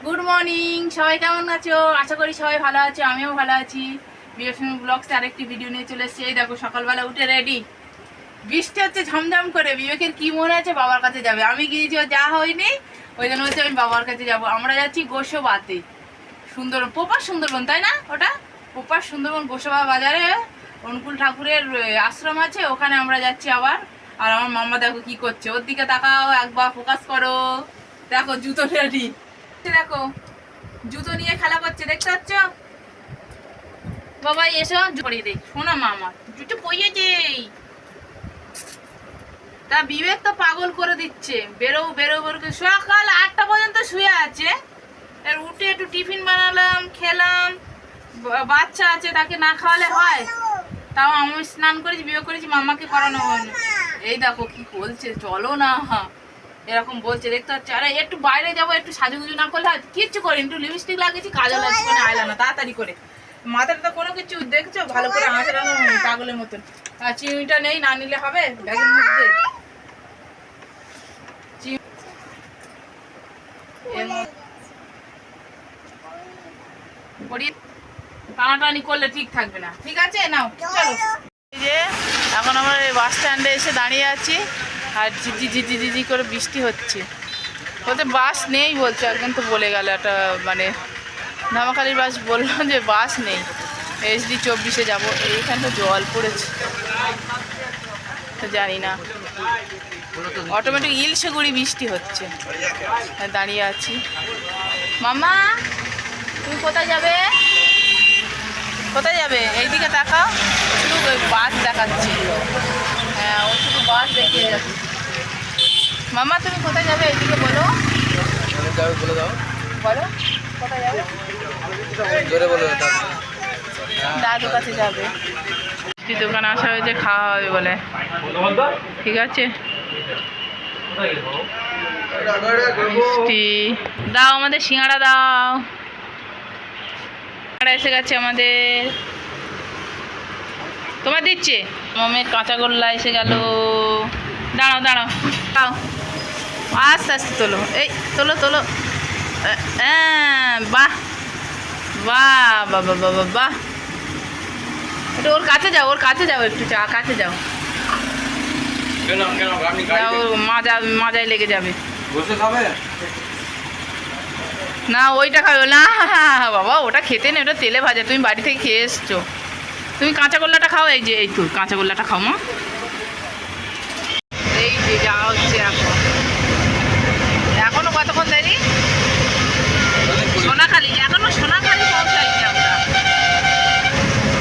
Good morning, সবাই কেমন আছো? আশা করি সবাই ভালো আছো, আমিও ভালো আছি। বিএফএম ব্লগসে আরেকটি ভিডিও নিয়ে চলে এসেছি। এই দেখো সকালবেলা উঠে রেডি, বৃষ্টি হচ্ছে ঝমঝম করে। বিবেকের কি মনে আছে বাবার কাছে যাবে, আমি গিয়েছি ও যা হয়নি, ওই জন্য হচ্ছে আমি বাবার কাছে যাব। আমরা যাচ্ছি গোসবাতে, সুন্দরবন, পোপার সুন্দরবন, তাই না? ওটা পোপার সুন্দরবন গোসবা বাজারে অনুকূল ঠাকুরের আশ্রম আছে, ওখানে আমরা যাচ্ছি আবার। আর আমার মাম্মা দেখো কি করছে, ওর দিকে তাকাও, একবার ফোকাস করো। দেখো জুতো রেডি, দেখো জুতো নিয়ে খেলা করছে, দেখতে পাচ্ছ? বাবা এসো পরিয়ে দেই, শোনা মা আমার জুতো পরিয়েছে। তা বিবেক তো পাগল করে দিচ্ছে, বেরো বেরো বেরো, সকাল 8টা পর্যন্ত শুয়ে আছে। এর উঠে একটু টিফিন বানালাম, খেলাম। বাচ্চা আছে, তাকে না খাওয়ালে হয়? তাও আমি স্নান করেছি, বিয়ে করেছি, মাম্মাকে করানো হয়নি। এই দেখো কি বলছে, চলো না, এরকম বলছে, দেখতে পাচ্ছি। আরে একটু বাইরে যাবো, একটু সাজুগুজু না করলে হয়? কিচ্ছু করি, একটু লিপস্টিক লাগিয়েছি, কাজও লাগছে না, আইলা না তাড়াতাড়ি করে। মাথাটা তো কোনো কিছু দেখছো ভালো করে আঁচড়ানো পাগলের মতন। আর চিনিটা নেই, না নিলে হবে ব্যাগের মধ্যে। টানাটানি করলে ঠিক থাকবে না, ঠিক আছে? নাও চলো। এই যে এখন আমরা বাস স্ট্যান্ডে এসে দাঁড়িয়ে আছি, আর ঝিঝি ঝিঝি ঝিঝি করে বৃষ্টি হচ্ছে। বলতে বাস নেই বলছে, একজন তো বলে গেল, একটা মানে ধামাখালির বাস বললো যে বাস নেই, SD 24-এ যাবো। এইখানটা জল পড়েছে তো জানি না, অটোমেটিক ইলশেগুড়ি বৃষ্টি হচ্ছে, দাঁড়িয়ে আছি। মামা তুমি কোথায় যাবে? কোথায় যাবে? এইদিকে তাকাও, শুধু বাস দেখাচ্ছি। হ্যাঁ, ও শুধু বাস দেখিয়ে যাচ্ছে। মামা তুমি কোথায় যাবে? এইদিকে বলো, বলো কোথায় যাবে? দাদুর কাছে যাবে। দোকানে আসা হয়েছে, খাওয়া হবে বলে। ঠিক আছে, মিষ্টি দাও, আমাদের সিঙ্গাড়া দাও। সিঙ্গাড়া এসে গেছে আমাদের, তোমার দিচ্ছে। মামের কাঁচাগোল্লা এসে গেল। দাঁড়াও দাঁড়াও, দাও আস্তে আস্তে তোলো, এই তোলো তোলো। হ্যাঁ, বাহ বাহ বাবা বাবা বাহ। একটু ওর কাছে যাও, ওর কাছে যাও, একটু কাছে যাও, মাজায় লেগে যাবে। না ওইটা খাবে না বাবা, ওটা খেতে নেই, ওটা তেলে ভাজা, তুমি বাড়ি থেকে খেয়ে এসছো। তুমি কাঁচাগোল্লাটা খাও, এই যে এই তো কাঁচাগোল্লাটা খাও মা। এই যে যাওয়া হচ্ছে এখন, এখনো কতক্ষণ দেরি? সোনাখালি, এখনো সোনাখালি পৌঁছাইছি আমরা।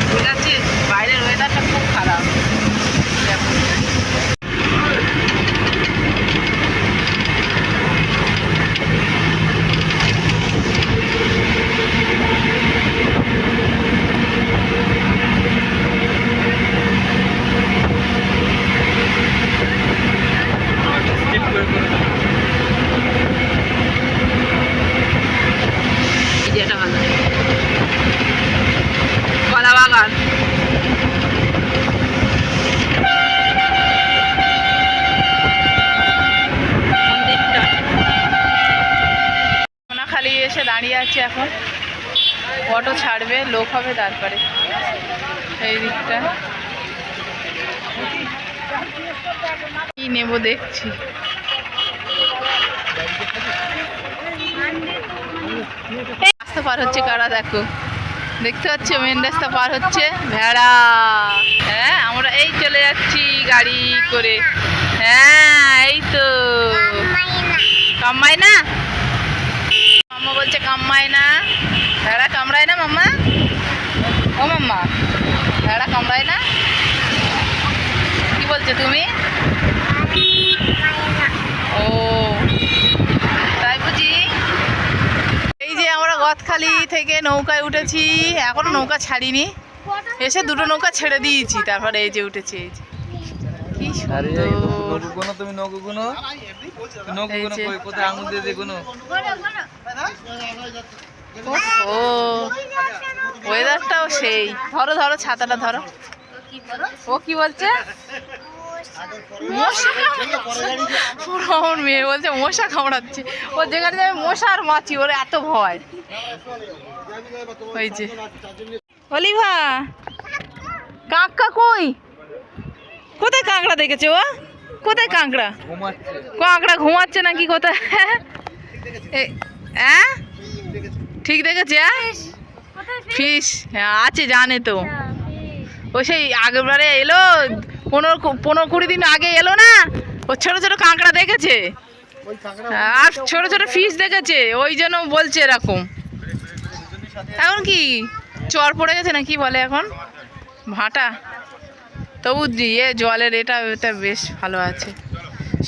ঠিক আছে, বাইরের ওয়েদারটা খুব খারাপ। কলা বাগান, সোনাখালি এসে দাঁড়িয়ে আছে এখন। অটো ছাড়বে, লোক হবে, তারপরে এই দিকটা কি নেবো দেখছি। রাস্তা পার হচ্ছে কারা দেখো, দেখতে পাচ্ছ? মেন রাস্তা পার হচ্ছে ভেড়া। হ্যাঁ, আমরা এই চলে যাচ্ছি গাড়ি করে। হ্যাঁ এই তো, কামাই না মাম্মা বলছে, কামায় না। ভেড়া কামড়ায় না মাম্মা? ও মাম্মা, ভেড়া কামড়ায় না? কি বলছো তুমি? ও তাই বুঝি। এই যে আমরা গদখালি থেকে নৌকায় উঠেছি, এখনো নৌকা ছাড়িনি, এসে দুটো নৌকা ছেড়ে দিয়েছি, তারপরে এই যে উঠেছি। এই যে কি সুন্দর। ও ওয়েদারটাও সেই। ধরো ধরো ছাতাটা ধরো। ও কি বলছে? মশা পুরো আমার মেয়ে বলছে মশা কামড়াচ্ছে, ও যেখানে যাবে মশা আর মাছি, ওর এত ভয় হয়েছে। অলিভা কাঁকড়া কই, কোথায় কাঁকড়া দেখেছে ও, কোথায় কাঁকড়া? কাঁকড়া ঘুমাচ্ছে নাকি কোথায়? হ্যাঁ ঠিক দেখেছে, ফিশ আছে জানে তো, ও সেই আগেরবারে এলো 15-20 দিন আগে এলো না, ও ছোট ছোট কাঁকড়া দেখেছে আর ছোট ছোট ফিশ দেখেছে, ওই জন্য বলছে এরকম। এখন কি চর পড়ে গেছে না কি বলে এখন ভাটা, তবু দিয়ে জলের এটা বেশ ভালো আছে,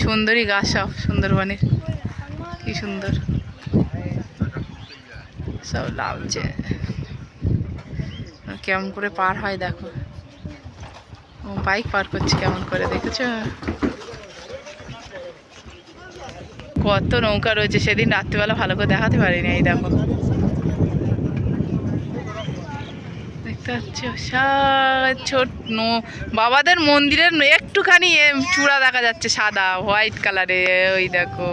সুন্দরী গাছ সব সুন্দরবনের, কি সুন্দর সব লাভছে। কেমন করে পার হয় দেখো, ও বাইক পার করছে কেমন করে, দেখেছো কত নৌকা রয়েছে, সেদিন রাত্রিবেলা ভালো করে দেখাতে পারিনি। এই দেখো দেখতে পাচ্ছ ছোট বাবাদের মন্দিরের একটুখানি চূড়া দেখা যাচ্ছে সাদা হোয়াইট কালারে, ওই দেখো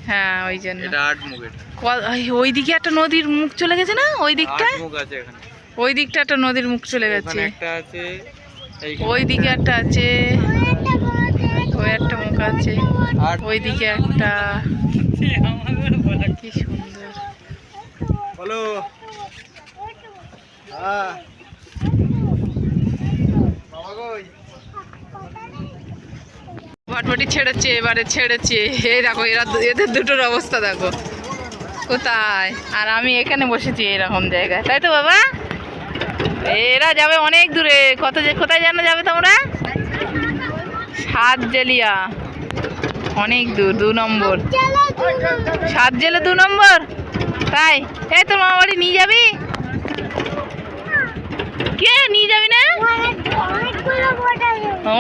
হ্যাঁ ওই জন্য ওই দিকে একটা নদীর মুখ চলে গেছে না, ওই দিকটা ওই দিকটা একটা নদীর মুখ চলে গেছে, ওই দিকে একটা আছে, ওই একটা মুখ আছে, ওই দিকে একটা, কি সুন্দর। বলো ভটভটি ছেড়েছে, এবারে ছেড়েছে, এই দেখো এরা এদের দুটোর অবস্থা দেখো কোথায়, আর আমি এখানে বসেছি এরকম জায়গায়, তাই তো বাবা? এরা যাবে অনেক দূরে, কোথায় যেন যাবে তোমরা? সাতজেলিয়া, অনেক দূর, 2 নম্বর সাতজেলে 2 নম্বর, তাই? এই তোর মামা বাড়ি নিয়ে যাবি? কে নিয়ে যাবি না?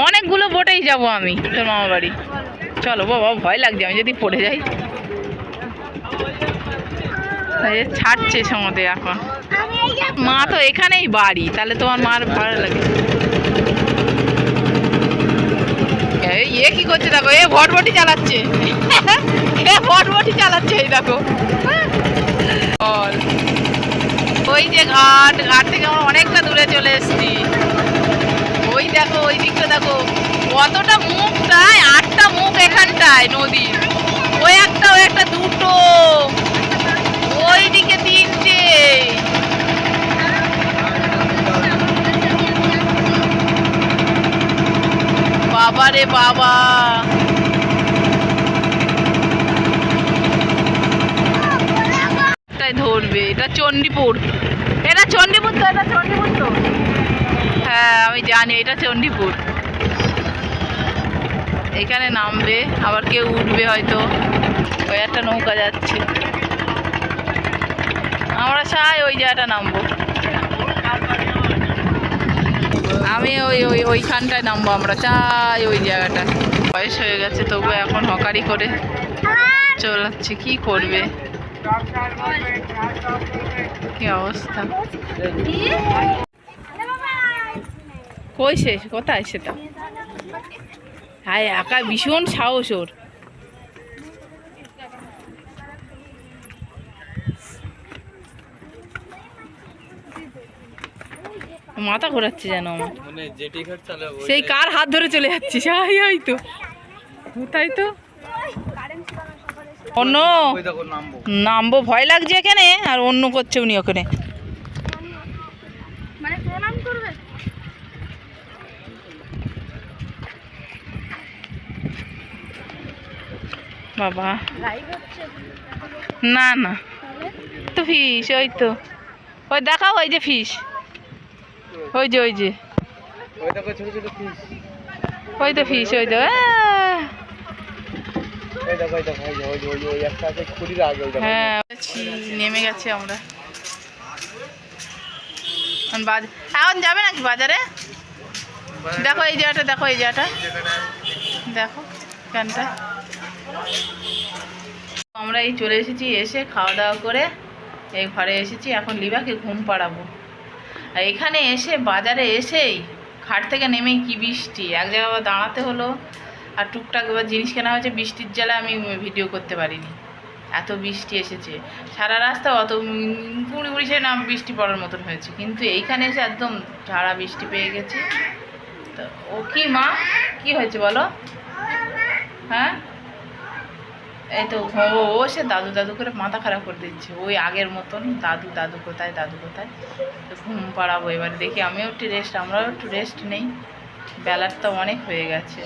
অনেকগুলো বোটেই যাবো আমি তোর মামা বাড়ি, চলো বাবা, ভয় লাগছে আমি যদি পড়ে যাই। ছাড়ছে সমুদ্রে এখন, মা তো এখানেই বাড়ি, তাহলে তোমার মার ভালো লাগে। এ কি করছে দেখো, এ ভটভটি চালাচ্ছে, এ ভটভটি চালাচ্ছে, এই দেখো ওই যে ঘাট থেকে আমরা অনেকটা দূরে চলে এসেছি, ওই দেখো ওই দিকটা দেখো কতটা মুখটায়, 8টা মুখ এখানটায় নদীর, ওই একটা দুটো, ওই দিকে 3টে, বাবা রে বাবা, ধরবে, এটা চণ্ডীপুর, এটা চণ্ডীপুর তো, এটা চণ্ডীপুর তো, হ্যাঁ আমি জানি এটা চণ্ডীপুর। এখানে নামবে, আবার কেউ উঠবে হয়তো, ওই একটা নৌকা যাচ্ছে, আমরা চাই ওই জায়গাটা নামবো, আমি ওইখানটায় নামবো, আমরা চাই ওই জায়গাটা। বয়স হয়ে গেছে তবু এখন হকারি করে চলাচ্ছে, কি করবে, কি অবস্থা, কই শেষ কোথায় সেটা, হ্যাঁ একা ভীষণ সাহস ওর, মাথা ঘোরাচ্ছে যেন আমার, সেই কার হাত ধরে চলে যাচ্ছে, সেই হয়তো, তাই তো অন্য নামবো, ভয় লাগছে এখানে, আর অন্য করছে উনি ওখানে, বাবা না না তো ফিস, ওই তো ওই দেখাও, ওই যে ফিস, ওই যে ওই তো ফিস, ওই তো হ্যাঁ নেমে গেছে আমরা, এখন যাবে নাকি বাজারে? দেখো এই জায়গাটা, দেখো এই জায়গাটা দেখো এখানটা, আমরা এই চলে এসেছি, এসে খাওয়া দাওয়া করে এই ঘরে এসেছি, এখন লিবাকে ঘুম পাড়াবো, আর এখানে এসে বাজারে এসেই ঘাট থেকে নেমেই কি বৃষ্টি, এক জায়গায় আবার দাঁড়াতে হলো। আর টুকটাক এবার জিনিস কেনা হয়েছে, বৃষ্টির জ্বালা আমি ভিডিও করতে পারিনি, এত বৃষ্টি এসেছে। সারা রাস্তা অত গুঁড়ি গুঁড়ি সে নাম বৃষ্টি পড়ার মতন হয়েছে, কিন্তু এইখানে এসে একদম ঝাড়া বৃষ্টি পেয়ে গেছি। তো ও কি মা, কি হয়েছে বলো? হ্যাঁ এই তো ও সে দাদু দাদু করে মাথা খারাপ করে দিচ্ছে, ওই আগের মতন দাদু দাদু কোথায়, দাদু কোথায়। তো ঘুম পাড়াবো এবার, দেখি আমিও একটু রেস্ট, আমরাও একটু রেস্ট নেই, বেলার তো অনেক হয়ে গেছে।